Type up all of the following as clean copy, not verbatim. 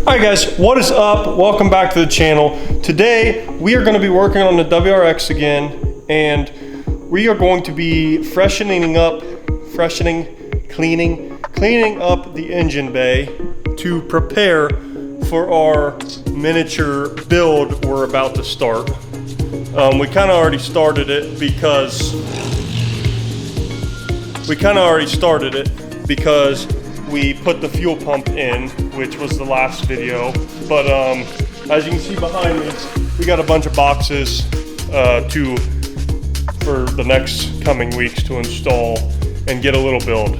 Alright guys, what is up? Welcome back to the channel. Today we are going to be working on the WRX again, and we are going to be cleaning up the engine bay to prepare for our miniature build we're about to start. We kind of already started it because we put the fuel pump in, which was the last video. But as you can see behind me, we got a bunch of boxes for the next coming weeks to install and get a little build.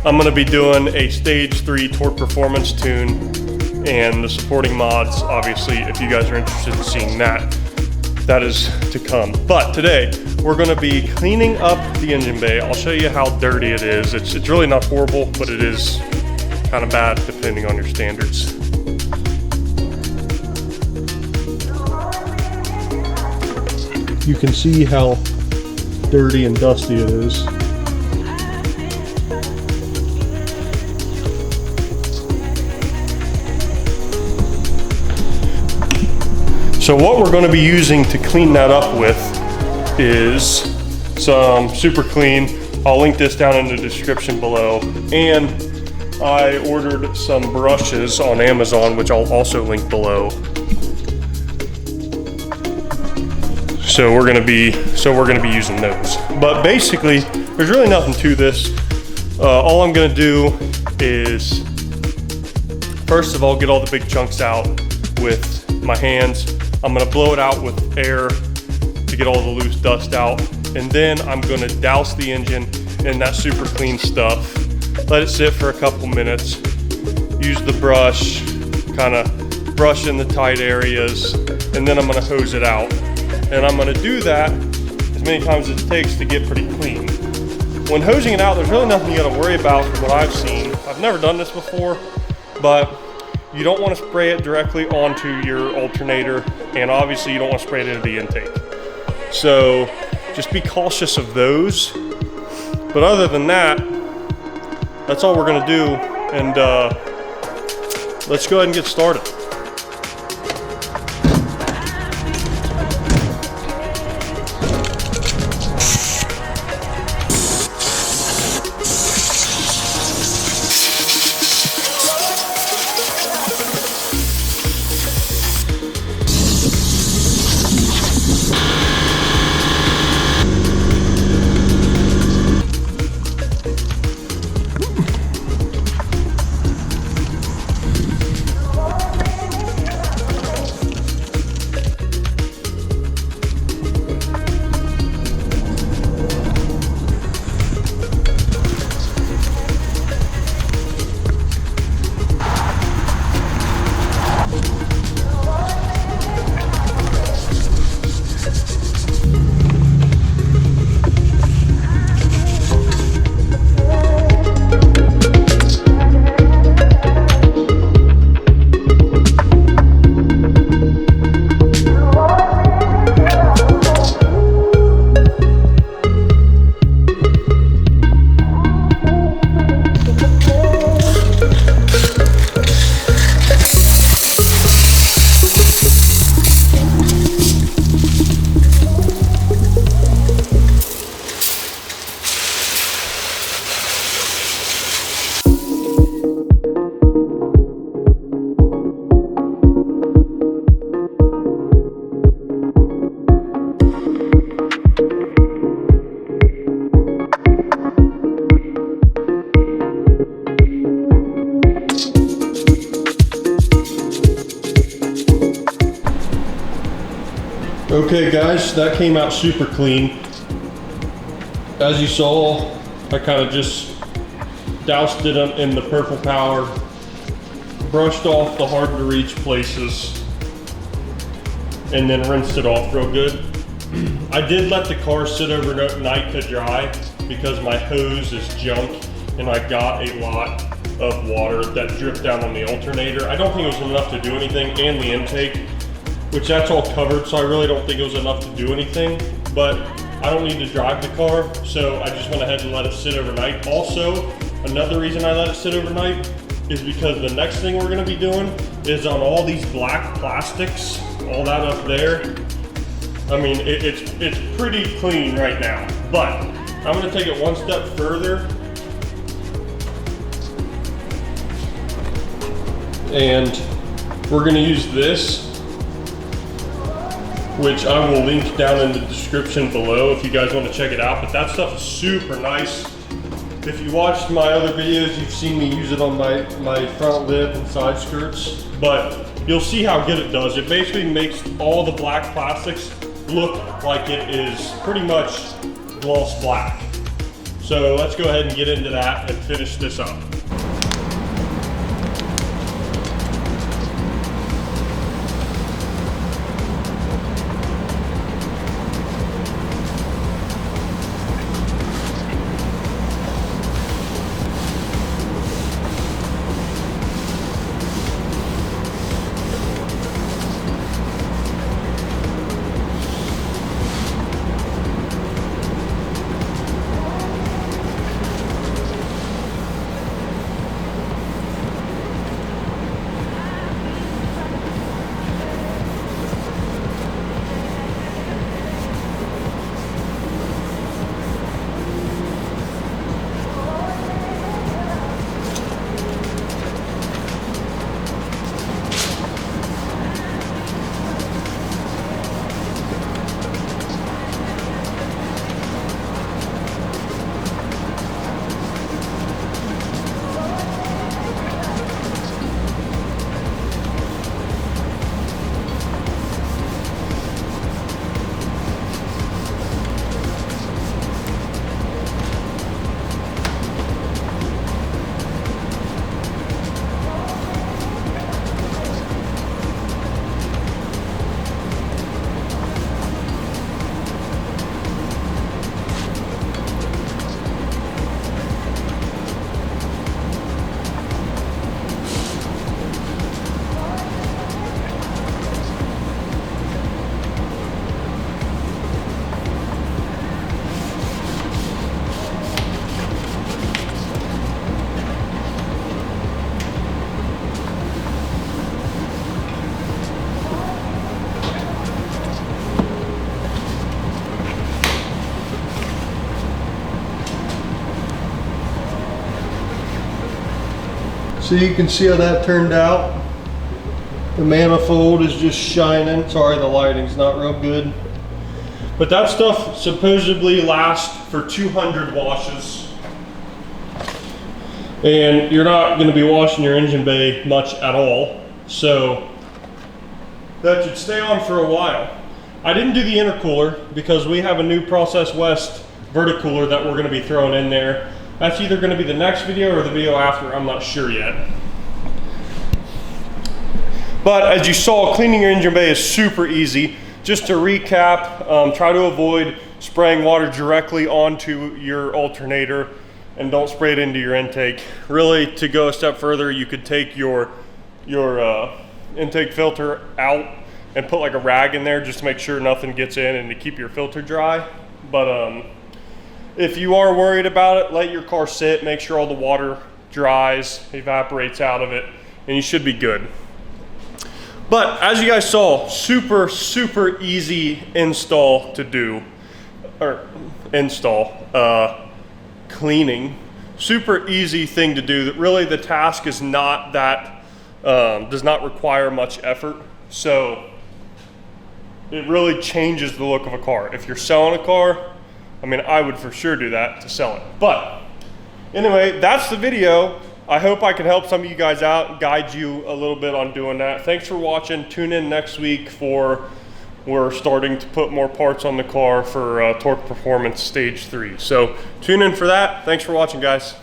I'm gonna be doing a stage 3 torque performance tune and the supporting mods. Obviously, if you guys are interested in seeing that, that is to come. But today, we're gonna be cleaning up the engine bay. I'll show you how dirty it is. It's really not horrible, but it is kind of bad depending on your standards. You can see how dirty and dusty it is. So what we're going to be using to clean that up with is some super clean. I'll link this down in the description below. And I ordered some brushes on Amazon, which I'll also link below. So we're gonna be using those. But basically, there's really nothing to this. All I'm gonna do is, first of all, get all the big chunks out with my hands. I'm gonna blow it out with air to get all the loose dust out. And then I'm gonna douse the engine in that super clean stuff. Let it sit for a couple minutes. Use the brush, kind of brush in the tight areas, and then I'm gonna hose it out. And I'm gonna do that as many times as it takes to get pretty clean. When hosing it out, there's really nothing you gotta worry about from what I've seen. I've never done this before, but you don't want to spray it directly onto your alternator, and obviously you don't want to spray it into the intake. So just be cautious of those. But other than that, that's all we're going to do, and let's go ahead and get started. Okay guys, that came out super clean. As you saw, I kind of just doused it in the purple power, brushed off the hard to reach places, and then rinsed it off real good. I did let the car sit overnight to dry because my hose is junk and I got a lot of water that dripped down on the alternator. I don't think it was enough to do anything, and the intake, which that's all covered, so I really don't think it was enough to do anything. But I don't need to drive the car, so I just went ahead and let it sit overnight. Also, another reason I let it sit overnight is because the next thing we're gonna be doing is on all these black plastics, all that up there. I mean, it's pretty clean right now, but I'm gonna take it one step further. And we're gonna use this, which I will link down in the description below if you guys want to check it out. But that stuff is super nice. If you watched my other videos, you've seen me use it on my front lip and side skirts, but you'll see how good it does. It basically makes all the black plastics look like it is pretty much gloss black. So let's go ahead and get into that and finish this up. So you can see how that turned out. The manifold is just shining. Sorry, the lighting's not real good. But that stuff supposedly lasts for 200 washes. And you're not gonna be washing your engine bay much at all. So that should stay on for a while. I didn't do the intercooler because we have a new Process West verticooler that we're gonna be throwing in there. That's either gonna be the next video or the video after, I'm not sure yet. But as you saw, cleaning your engine bay is super easy. Just to recap, try to avoid spraying water directly onto your alternator and don't spray it into your intake. Really, to go a step further, you could take your intake filter out and put like a rag in there just to make sure nothing gets in and to keep your filter dry. But if you are worried about it, let your car sit, make sure all the water dries, evaporates out of it, and you should be good. But as you guys saw, super, super easy install to do, or cleaning. Super easy thing to do. That really the task is not that, does not require much effort. So it really changes the look of a car. If you're selling a car, I mean, I would for sure do that to sell it. But anyway, that's the video. I hope I can help some of you guys out, guide you a little bit on doing that. Thanks for watching. Tune in next week we're starting to put more parts on the car for Torque Performance Stage 3. So tune in for that. Thanks for watching, guys.